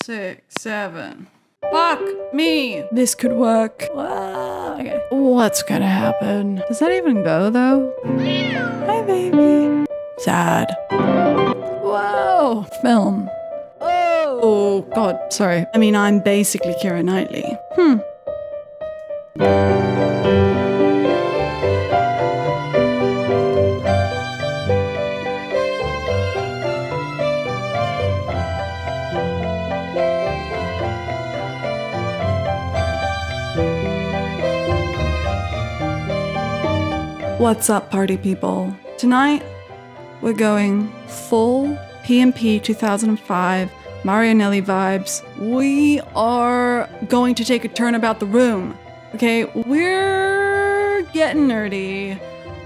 6, 7. Fuck me! This could work. Okay. What's gonna happen? Does that even go though? Hi, baby. Sad. Whoa! Film. Oh, God, sorry. I mean, I'm basically Keira Knightley. What's up, party people? Tonight, we're going full P&P 2005 Marianelli vibes. We are going to take a turn about the room. Okay, we're getting nerdy.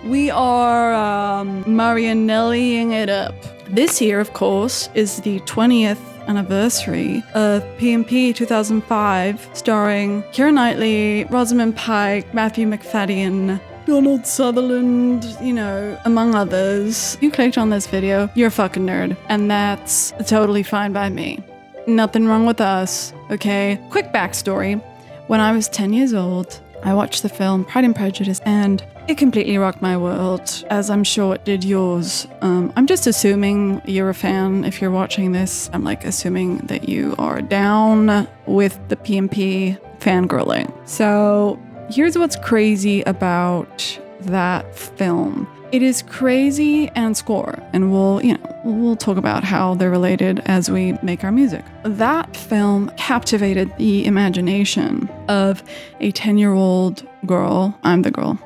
We are Marianelliing it up. This year, of course, is the 20th anniversary of P&P 2005, starring Keira Knightley, Rosamund Pike, Matthew McFadden, Donald Sutherland, you know, among others. You clicked on this video, you're a fucking nerd, and that's totally fine by me. Nothing wrong with us, okay? Quick backstory. When I was 10 years old, I watched the film Pride and Prejudice, and it completely rocked my world, as I'm sure it did yours. I'm just assuming you're a fan if you're watching this. I'm like assuming that you are down with the P&P fangirling. So here's what's crazy about that film. It is crazy and score, and we'll talk about how they're related as we make our music. That film captivated the imagination of a 10-year-old girl, I'm the girl,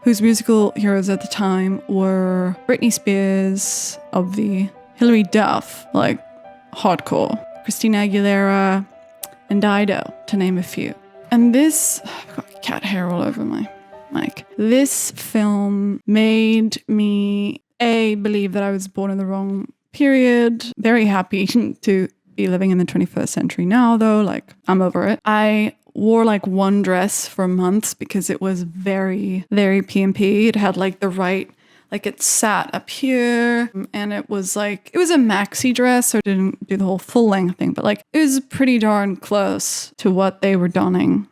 whose musical heroes at the time were Britney Spears, obvi, Hilary Duff, like hardcore, Christina Aguilera, and Dido, to name a few. And this, I've got cat hair all over my mic. This film made me, believe that I was born in the wrong period. Very happy to be living in the 21st century now, though. Like, I'm over it. I wore like one dress for months because it was very, very P&P. It had like the right, like it sat up here, and it was a maxi dress, so it didn't do the whole full length thing, but like it was pretty darn close to what they were donning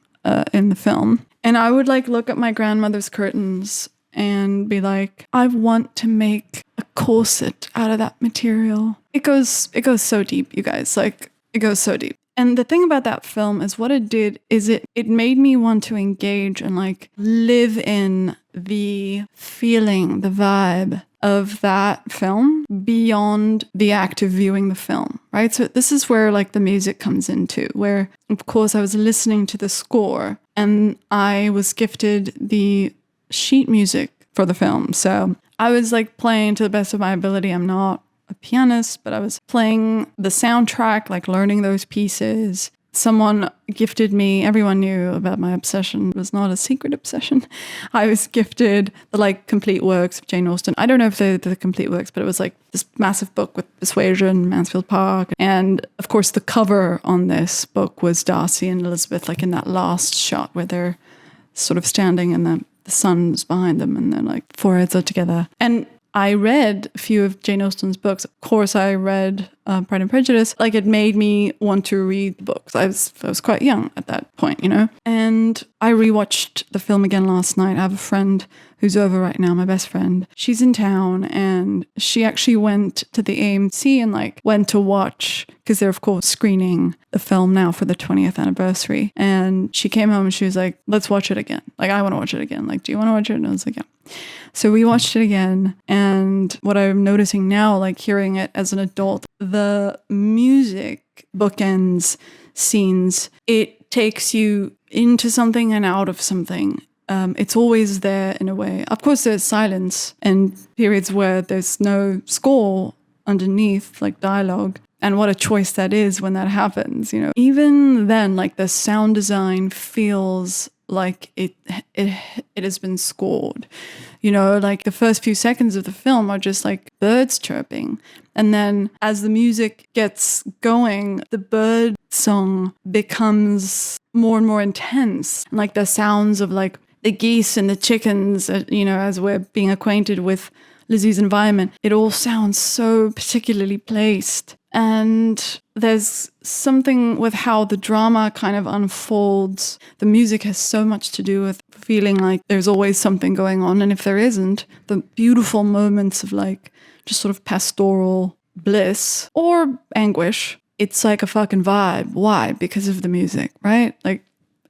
in the film. And I would like look at my grandmother's curtains and be like, I want to make a corset out of that material. It goes so deep, you guys. Like, it goes so deep. And the thing about that film is what it did is it made me want to engage and like live in the feeling, the vibe of that film beyond the act of viewing the film, right? So this is where like the music comes into, where of course I was listening to the score and I was gifted the sheet music for the film. So I was like playing to the best of my ability. I'm not a pianist, but I was playing the soundtrack, like learning those pieces. Someone gifted me, everyone knew about my obsession. It was not a secret obsession. I was gifted the like complete works of Jane Austen. I don't know if they're the complete works, but it was like this massive book with Persuasion, Mansfield Park. And of course the cover on this book was Darcy and Elizabeth, like in that last shot where they're sort of standing and the sun's behind them and they're like foreheads are together. And I read a few of Jane Austen's books. Of course, I read Pride and Prejudice. Like, it made me want to read the books. I was quite young at that point, you know? And I rewatched the film again last night. I have a friend who's over right now, my best friend. She's in town, and she actually went to the AMC and, like, went to watch, because they're, of course, screening the film now for the 20th anniversary. And she came home and she was like, let's watch it again. Like, I want to watch it again. Like, do you want to watch it? And I was like, yeah. So we watched it again, and what I'm noticing now, like hearing it as an adult, the music bookends scenes. It takes you into something and out of something. It's always there in a way. Of course, there's silence and periods where there's no score underneath, like dialogue. And what a choice that is when that happens, you know. Even then, like the sound design feels like it has been scored. You know, like the first few seconds of the film are just like birds chirping. And then as the music gets going, the bird song becomes more and more intense. Like the sounds of like the geese and the chickens, you know, as we're being acquainted with Lizzie's environment, it all sounds so particularly placed. And there's something with how the drama kind of unfolds. The music has so much to do with feeling like there's always something going on. And if there isn't, the beautiful moments of like just sort of pastoral bliss or anguish, it's like a fucking vibe. Why? Because of the music, right? Like,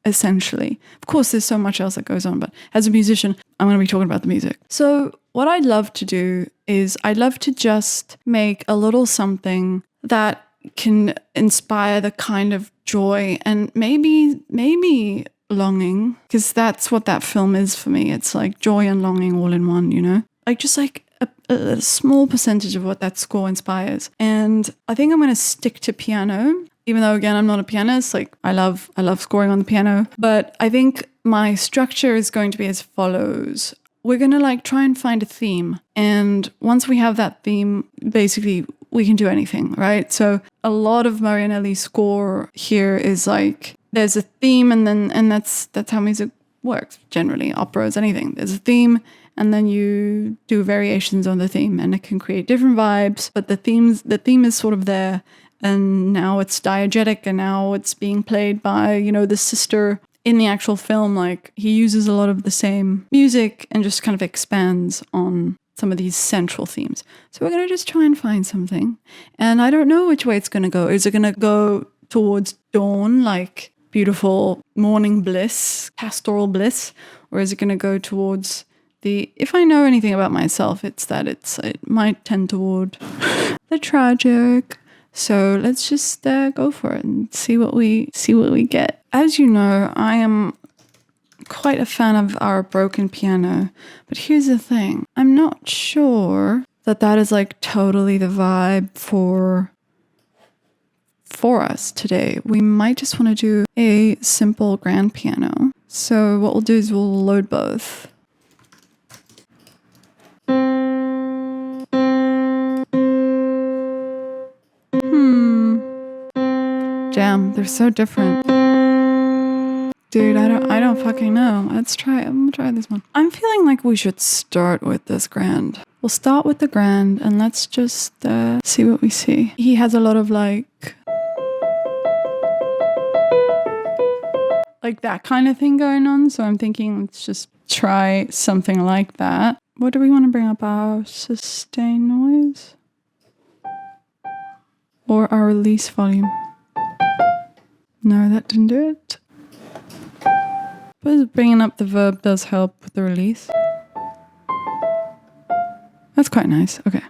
essentially. Of course, there's so much else that goes on, but as a musician, I'm going to be talking about the music. So what I'd love to do is I'd love to just make a little something that can inspire the kind of joy and maybe longing, because that's what that film is for me. It's like joy and longing all in one, you know? Like just like a small percentage of what that score inspires. And I think I'm going to stick to piano. Even though, again, I'm not a pianist, like I love scoring on the piano. But I think my structure is going to be as follows. We're going to like try and find a theme. And once we have that theme, basically we can do anything, right? So a lot of Marianelli's score here is like, there's a theme and that's how music works generally, operas, anything. There's a theme and then you do variations on the theme and it can create different vibes, but the theme is sort of there. And now it's diegetic and now it's being played by, you know, the sister in the actual film. Like he uses a lot of the same music and just kind of expands on some of these central themes. So we're going to just try and find something. And I don't know which way it's going to go. Is it going to go towards dawn, like beautiful morning bliss, pastoral bliss? Or is it going to go towards if I know anything about myself, it's that it might tend toward the tragic. So let's just go for it and see what we get. As you know, I am quite a fan of our broken piano, but here's the thing. I'm not sure that is like totally the vibe for us today. We might just want to do a simple grand piano. So what we'll do is we'll load both. Damn, they're so different. Dude, I don't fucking know. I'm gonna try this one. I'm feeling like we should start with this grand. We'll start with the grand and let's just see what we see. He has a lot of like that kind of thing going on. So I'm thinking let's just try something like that. What do we want to bring up? Our sustain noise? Or our release volume? No, that didn't do it. But bringing up the verb does help with the release. That's quite nice. Okay.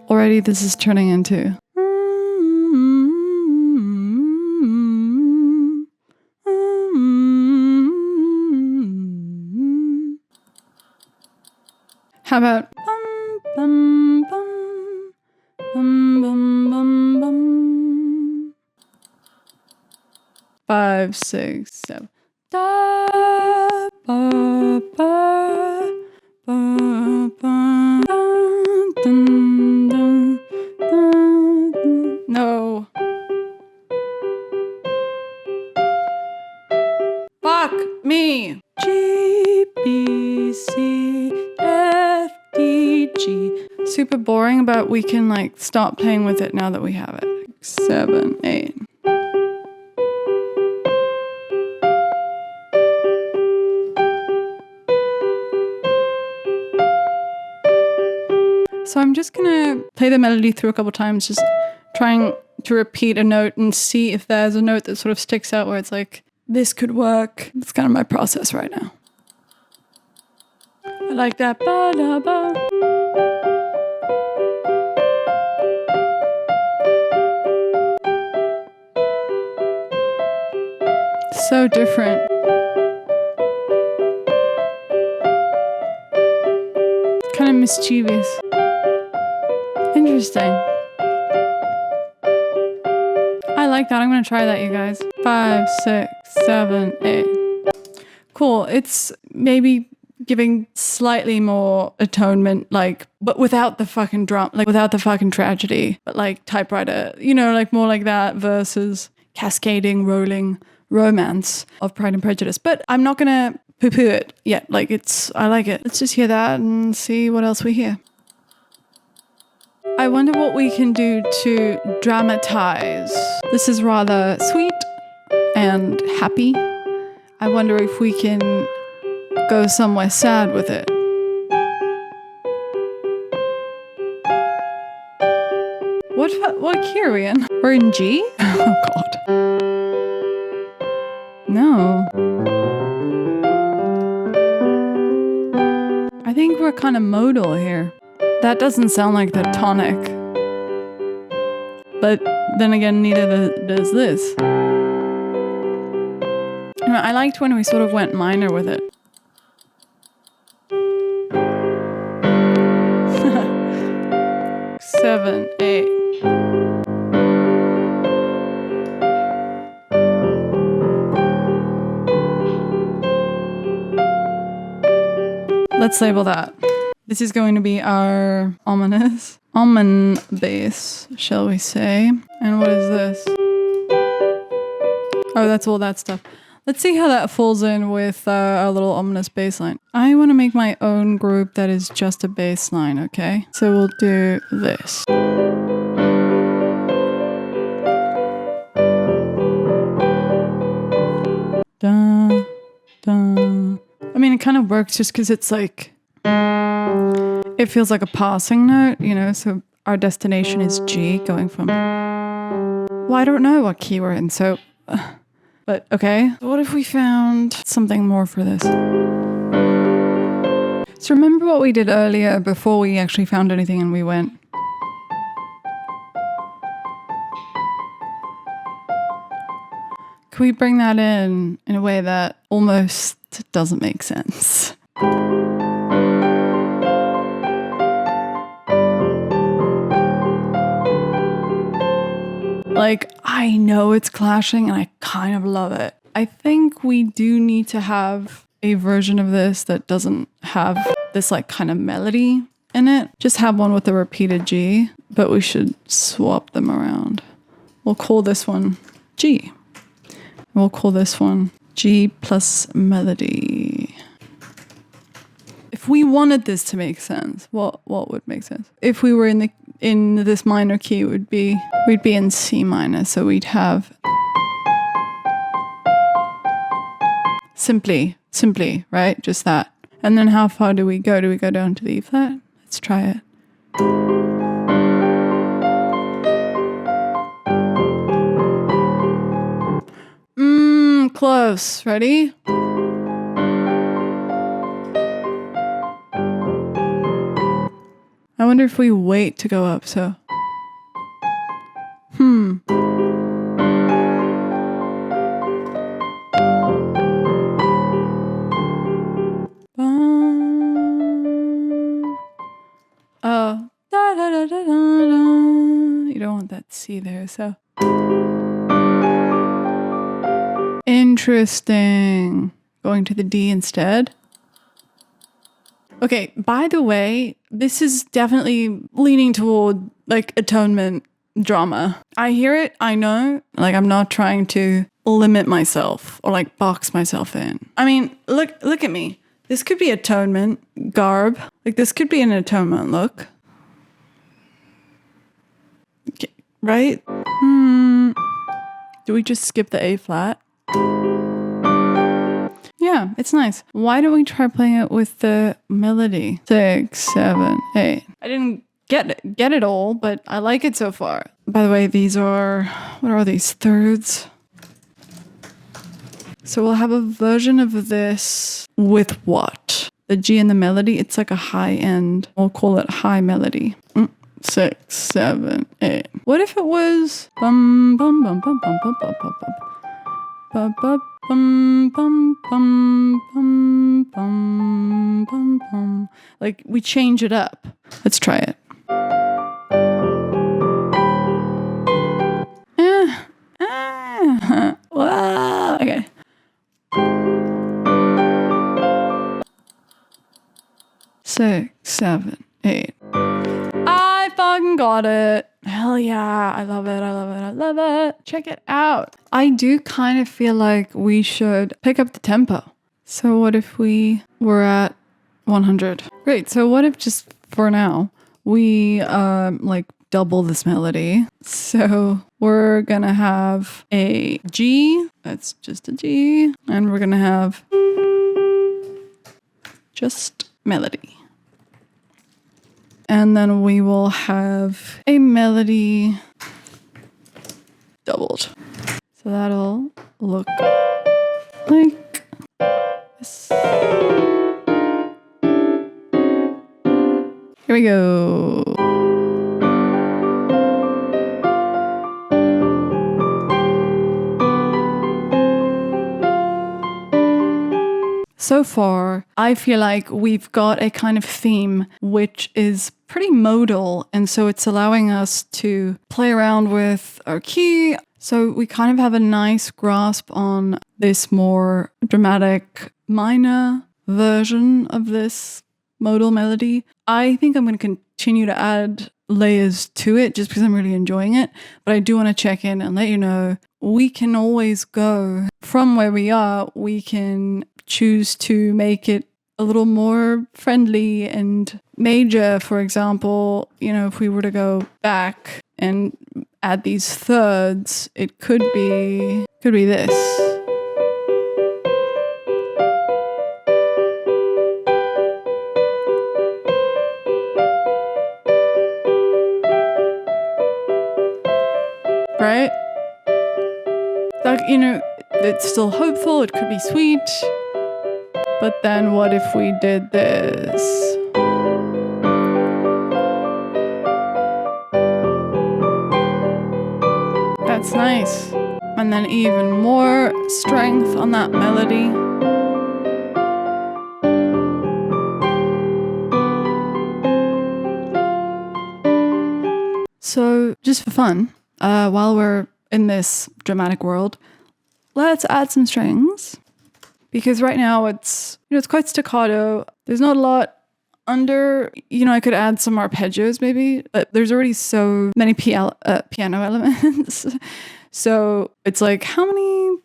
Already this is turning into... How about bum bum bum bum bum bum bum 5, 6, 7 da ba ba ba ba dun, dun, dun, dun. No. Fuck me. G B C F D G. Super boring, but we can like start playing with it now that we have it. 7, 8. So I'm just gonna play the melody through a couple times, just trying to repeat a note and see if there's a note that sort of sticks out where it's like, this could work. It's kind of my process right now. I like that. Ba da ba. So different. Kind of mischievous. Interesting. I like that. I'm going to try that, you guys. 5, 6, 7, 8. Cool. It's maybe giving slightly more atonement, like, but without the fucking drum, like without the fucking tragedy, but like typewriter, you know, like more like that versus cascading, rolling romance of Pride and Prejudice. But I'm not going to poo-poo it yet. Like I like it. Let's just hear that and see what else we hear. I wonder what we can do to dramatize. This is rather sweet and happy. I wonder if we can go somewhere sad with it. What key are we in? We're in G? Oh god. No. I think we're kind of modal here. That doesn't sound like the tonic. But then again, neither does this. You know, I liked when we sort of went minor with it. Seven, 8. Let's label that. This is going to be our almond bass, shall we say. And what is this? Oh, that's all that stuff. Let's see how that falls in with our little ominous bass line. I want to make my own group that is just a bass line, okay? So we'll do this. Dun, dun. I mean, it kind of works just because it's like, it feels like a passing note, you know, so our destination is G going from, well, I don't know what key we're in, so, but okay. What if we found something more for this? So remember what we did earlier before we actually found anything and we went, can we bring that in a way that almost doesn't make sense? Like, I know it's clashing and I kind of love it. I think we do need to have a version of this that doesn't have this like kind of melody in it. Just have one with a repeated G, but we should swap them around. We'll call this one G. We'll call this one G plus melody. If we wanted this to make sense, what would make sense? If we were in this minor key, we'd be in C minor, so we'd have simply, right? Just that. And then how far do we go? Do we go down to the E flat? Let's try it. Close. Ready? I wonder if we wait to go up, so. Oh. Da, da, da, da, da, da. You don't want that C there, so. Interesting. Going to the D instead. Okay, by the way, this is definitely leaning toward like atonement drama. I hear it, I know, like I'm not trying to limit myself or like box myself in. I mean, look at me. This could be atonement garb. Like this could be an atonement look. Okay, right? Do we just skip the A flat? Yeah, it's nice. Why don't we try playing it with the melody? 6, 7, 8. I didn't get it all, but I like it so far. By the way, what are these? Thirds? So we'll have a version of this with what? The G and the melody, it's like a high end. We'll call it high melody. 6, 7, 8. What if it was bum bum bum bum bum bum bum bum bum bum bum bum bum bum bum bum bum bum. Like we change it up. Let's try it. Wow. Okay. Six, 7, 8. I fucking got it. Hell yeah. I love it. I love it. I love it. Check it out. I do kind of feel like we should pick up the tempo. So what if we were at 100? Great. So what if just for now we like double this melody? So we're gonna have a G, that's just a G, and we're gonna have just melody. And then we will have a melody doubled. So that'll look like this. Here we go. So far, I feel like we've got a kind of theme which is pretty modal, and so it's allowing us to play around with our key. So we kind of have a nice grasp on this more dramatic minor version of this modal melody. I think I'm going to continue to add layers to it just because I'm really enjoying it, but I do want to check in and let you know we can always go from where we are. We can choose to make it a little more friendly and major. For example, you know, if we were to go back and add these thirds, it could be this. Right? Like, you know, it's still hopeful, it could be sweet. But then what if we did this? That's nice. And then even more strength on that melody. So just for fun, while we're in this dramatic world, let's add some strings. Because right now it's quite staccato. There's not a lot under, I could add some arpeggios maybe, but there's already so many piano elements. So it's like, how many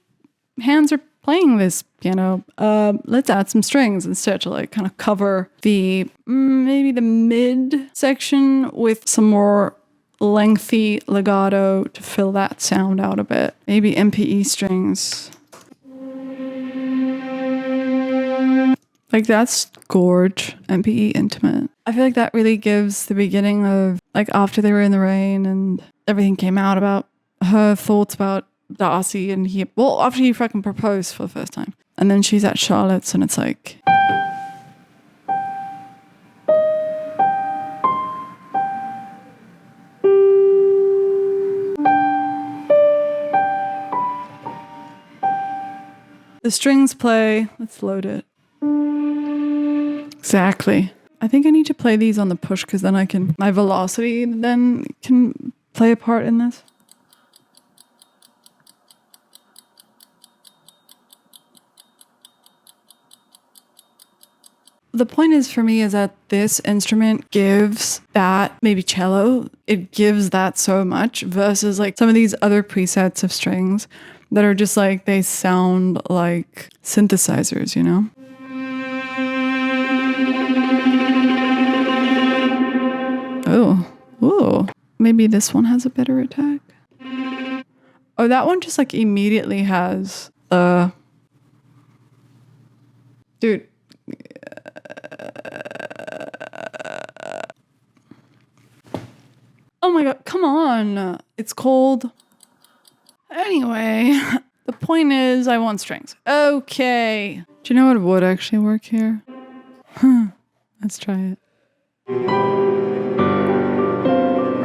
hands are playing this piano? Let's add some strings instead to like kind of cover the, maybe the mid section with some more lengthy legato to fill that sound out a bit. Maybe MPE strings. Like that's gorge, MPE intimate. I feel like that really gives the beginning of like after they were in the rain and everything came out about her thoughts about Darcy and after he fucking proposed for the first time. And then she's at Charlotte's and it's like... The strings play, let's load it. Exactly. I think I need to play these on the push because then my velocity then can play a part in this. The point is for me is that this instrument gives that, maybe cello, it gives that so much versus like some of these other presets of strings that are just like, they sound like synthesizers, you know? Oh, maybe this one has a better attack. Oh, that one just like immediately has dude. Oh my god, come on. It's cold. Anyway, the point is I want strings. Okay. Do you know what would actually work here? Let's try it.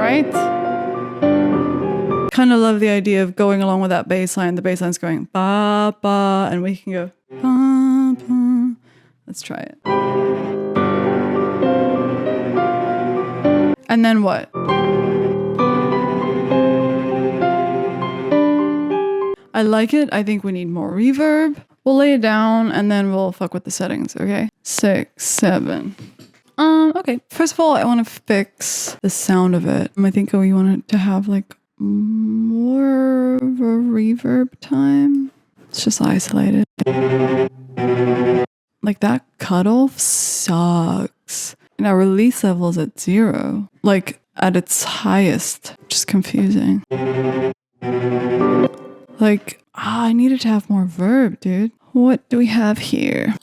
Right? Kind of love the idea of going along with that bass line. The bass line's going ba ba, and we can go ba ba. Let's try it. And then what? I like it. I think we need more reverb. We'll lay it down and then we'll fuck with the settings, okay? 6, 7. Okay. First of all, I want to fix the sound of it. I think we want it to have like more of a reverb time. Let's just isolate it. Like that cutoff sucks. And our release level is at 0. Like at its highest. Just confusing. Like, I needed to have more verb, dude. What do we have here?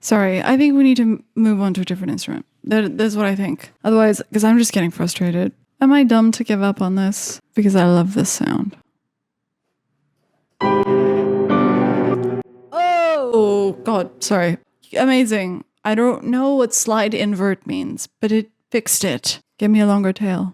Sorry, I think we need to move on to a different instrument. That's what I think. Otherwise, because I'm just getting frustrated. Am I dumb to give up on this? Because I love this sound. Oh, God, sorry. Amazing. I don't know what slide invert means, but it fixed it. Give me a longer tail.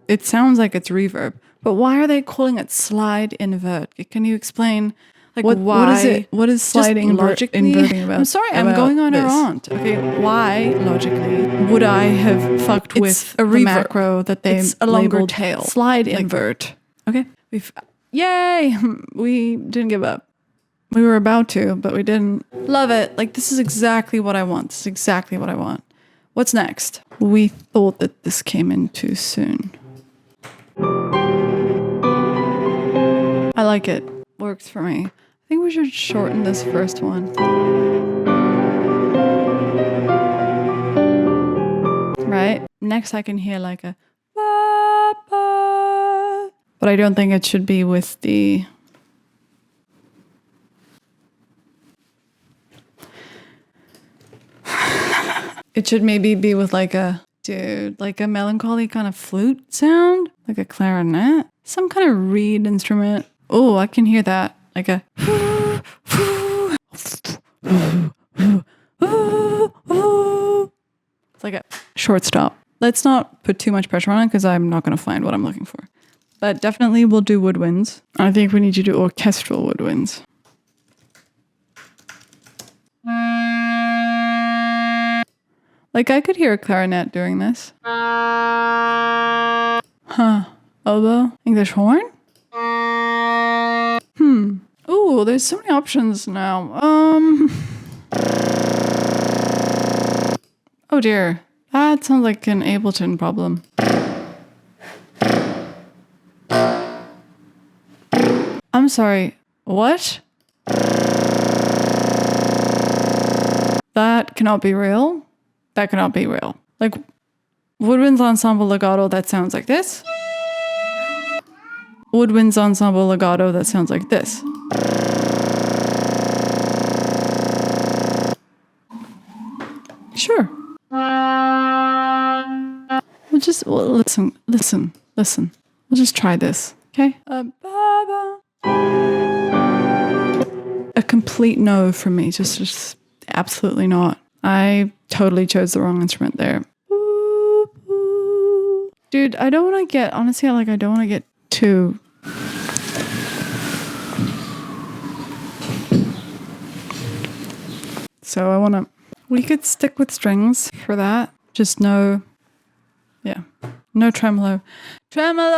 It sounds like it's reverb, but why are they calling it slide invert? Can you explain, like, why? What is it? What is sliding inverting about? I'm sorry, I'm going on a rant. Okay, why logically would I have fucked with a the macro that they labeled tail slide invert? Okay, yay! We didn't give up. We were about to, but we didn't. Love it. Like, this is exactly what I want. This is exactly what I want. What's next? We thought that this came in too soon. I like it. Works for me. I think we should shorten this first one. Right? Next I can hear like a ba, ba. But I don't think it should be with the it should maybe be with like a like a melancholy kind of flute sound, like a clarinet, some kind of reed instrument. Oh, I can hear that. Like a it's like a short stop. Let's not put too much pressure on it because I'm not going to find what I'm looking for. But definitely we'll do woodwinds. I think we need to do orchestral woodwinds. Like, I could hear a clarinet doing this. Huh. Oboe? English horn? Ooh, there's so many options now. Oh dear. That sounds like an Ableton problem. I'm sorry. What? That cannot be real. That cannot be real. Like, woodwinds ensemble legato, that sounds like this. Woodwinds ensemble legato, that sounds like this. Sure. We'll listen. We'll just try this, okay? A complete no from me, just absolutely not. I totally chose the wrong instrument there. Dude, I don't want to get, honestly, I don't want to get too... So we could stick with strings for that. Just no tremolo. Tremolo!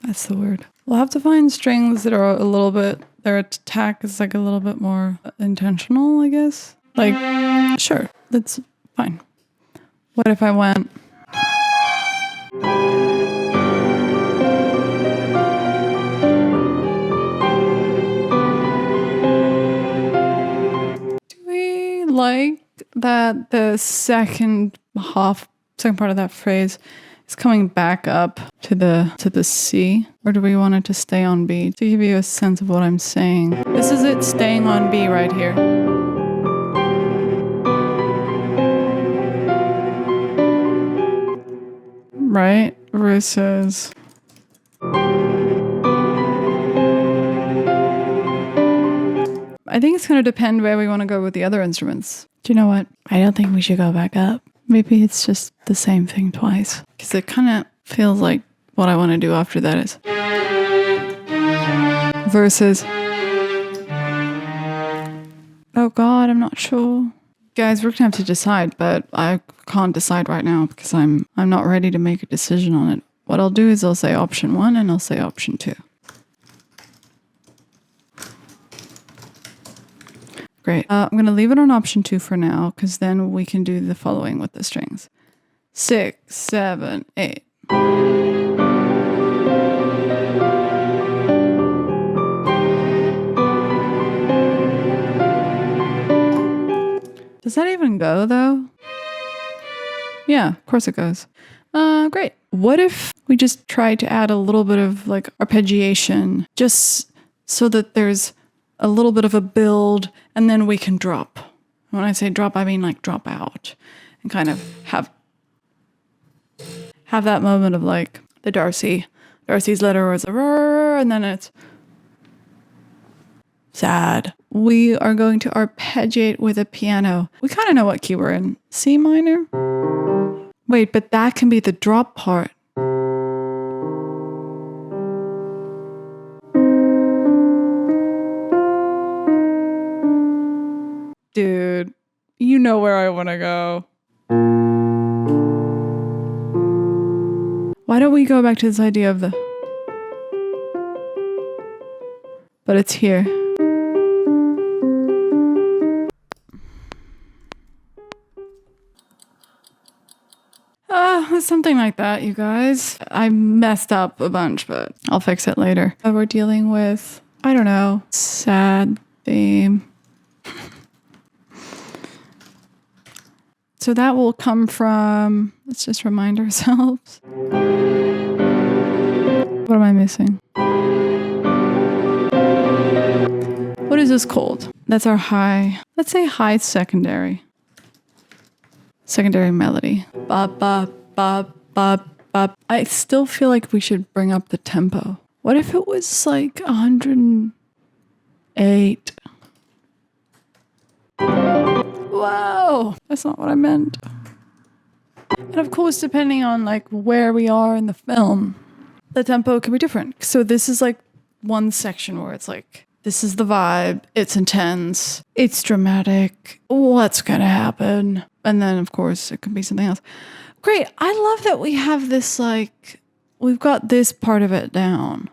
That's the word. We'll have to find strings that are a little bit, their attack is like a little bit more intentional, I guess. Like, sure, that's fine. What if I went... Do we like that the second part of that phrase is coming back up to the C, or do we want it to stay on B? To give you a sense of what I'm saying. This is it staying on B right here. Right? Versus... I think it's going to depend where we want to go with the other instruments. Do you know what? I don't think we should go back up. Maybe it's just the same thing twice. Because it kind of feels like what I want to do after that is... Versus... Oh God, I'm not sure. Guys, we're going to have to decide, but I can't decide right now because I'm not ready to make a decision on it. What I'll do is I'll say option 1 and I'll say option 2. Great. I'm going to leave it on option 2 for now because then we can do the following with the strings. 6, 7, 8. go though? Yeah, of course it goes. Great. What if we just try to add a little bit of like arpeggiation just so that there's a little bit of a build and then we can drop. When I say drop, I mean like drop out and kind of have that moment of like the Darcy's letter was a rrr, and then it's sad. We are going to arpeggiate with a piano. We kind of know what key we're in. C minor? Wait, but that can be the drop part. Dude, you know where I want to go. Why don't we go back to this idea of the... But it's here. Something like that, you guys. I messed up a bunch, but I'll fix it later. We're dealing with, I don't know, sad theme. So that will come from, let's just remind ourselves. What am I missing? What is this called? That's our high, let's say high secondary. Secondary melody. Bop, bop, bop, bop, bop. I still feel like we should bring up the tempo. What if it was like 108? Whoa, that's not what I meant. And of course, depending on like where we are in the film, the tempo can be different. So this is like one section where it's like, this is the vibe, it's intense, it's dramatic, what's gonna happen? And then of course it could be something else. Great, I love that we have this like, we've got this part of it down.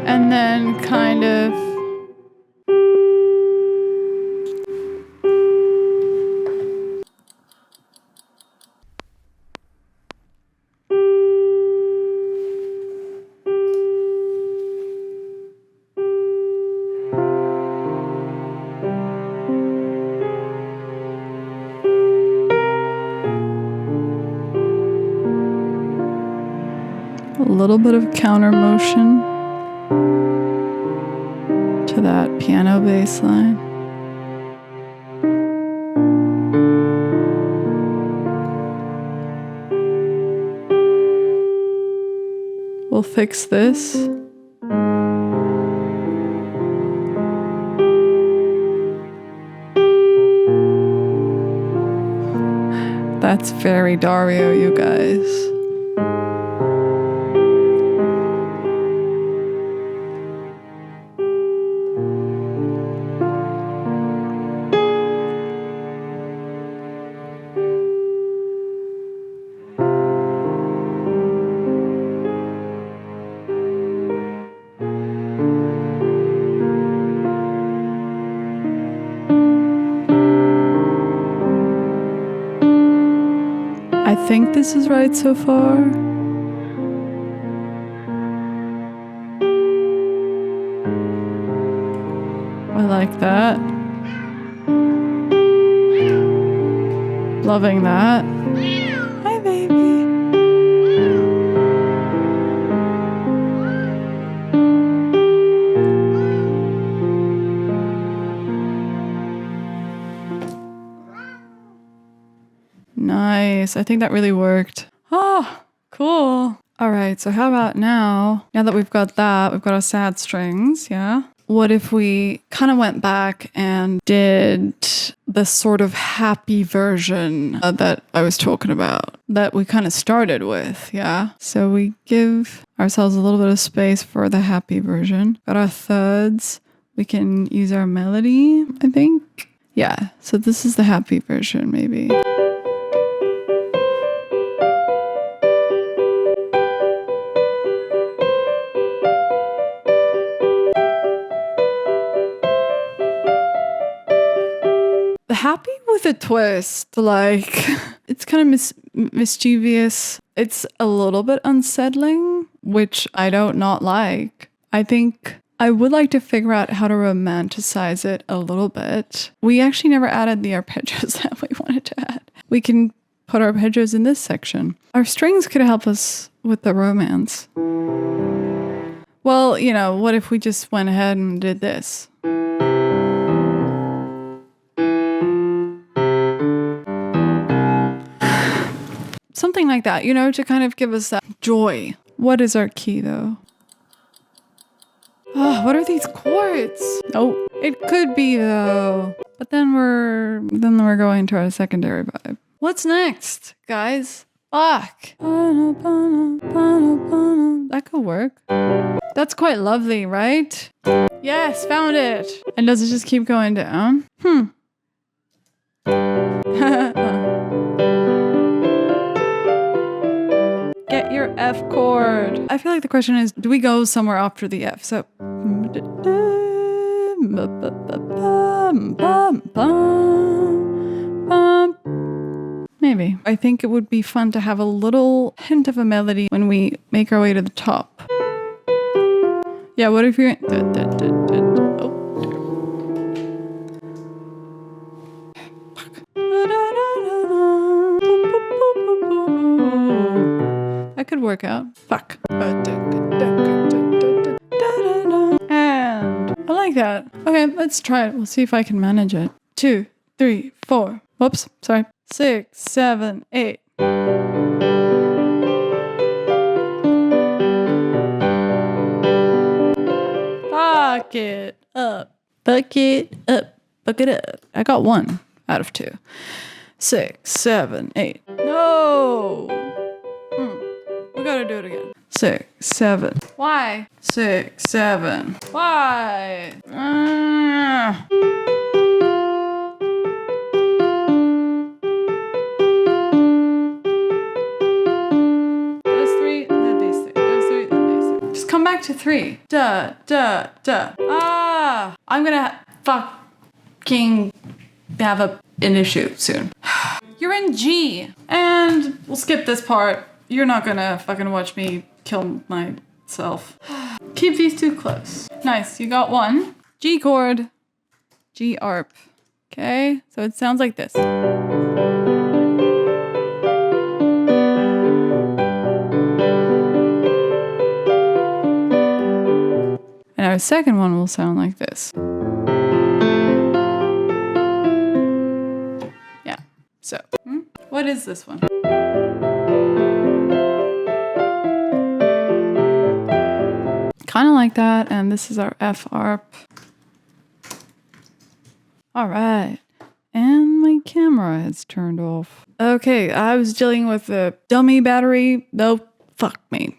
And then kind of a little bit of counter motion to that piano bass line. We'll fix this. That's very Dario, you guys. I think this is right so far. I like that. Loving that. Hi, baby. Nice. I think that really worked. Oh, cool. All right. So how about now that we've got that, we've got our sad strings. Yeah. What if we kind of went back and did the sort of happy version that I was talking about, that we kind of started with? Yeah. So we give ourselves a little bit of space for the happy version. Got our thirds. We can use our melody, I think. Yeah. So this is the happy version, maybe. Happy with a twist, like it's kind of mischievous. It's a little bit unsettling, which I don't not like. I think I would like to figure out how to romanticize it a little bit. We actually never added the arpeggios that we wanted to add. We can put arpeggios in this section. Our strings could help us with the romance. Well, you know, what if we just went ahead and did this? Something like that, you know, to kind of give us that joy. What is our key though? Oh, what are these chords? Oh, it could be though. But then we're going to our secondary vibe. What's next, guys? Fuck. That could work. That's quite lovely, right? Yes, found it. And does it just keep going down? Get your F chord. I feel like the question is, do we go somewhere after the F? So maybe. I think it would be fun to have a little hint of a melody when we make our way to the top. Yeah, what if you're... That could work out. Fuck. And I like that. Okay, let's try it. We'll see if I can manage it. 2, 3, 4. Whoops, sorry. 6, 7, 8. Fuck it up. Fuck it up. Fuck it up. I got 1 out of 2. 6, 7, 8. No! We gotta do it again. 6, 7. Why? 6, 7. Why? Those 3, then these 3. Those 3, then these 3. Just come back to 3. Duh, duh, duh. I'm gonna fucking have an issue soon. You're in G. And we'll skip this part. You're not gonna fucking watch me kill myself. Keep these 2 close. Nice, you got 1. G chord. G arp. Okay, so it sounds like this. And our second one will sound like this. Yeah, so, what is this one? Kind of like that, and this is our F arp. All right, and my camera has turned off. Okay, I was dealing with the dummy battery. No, fuck me.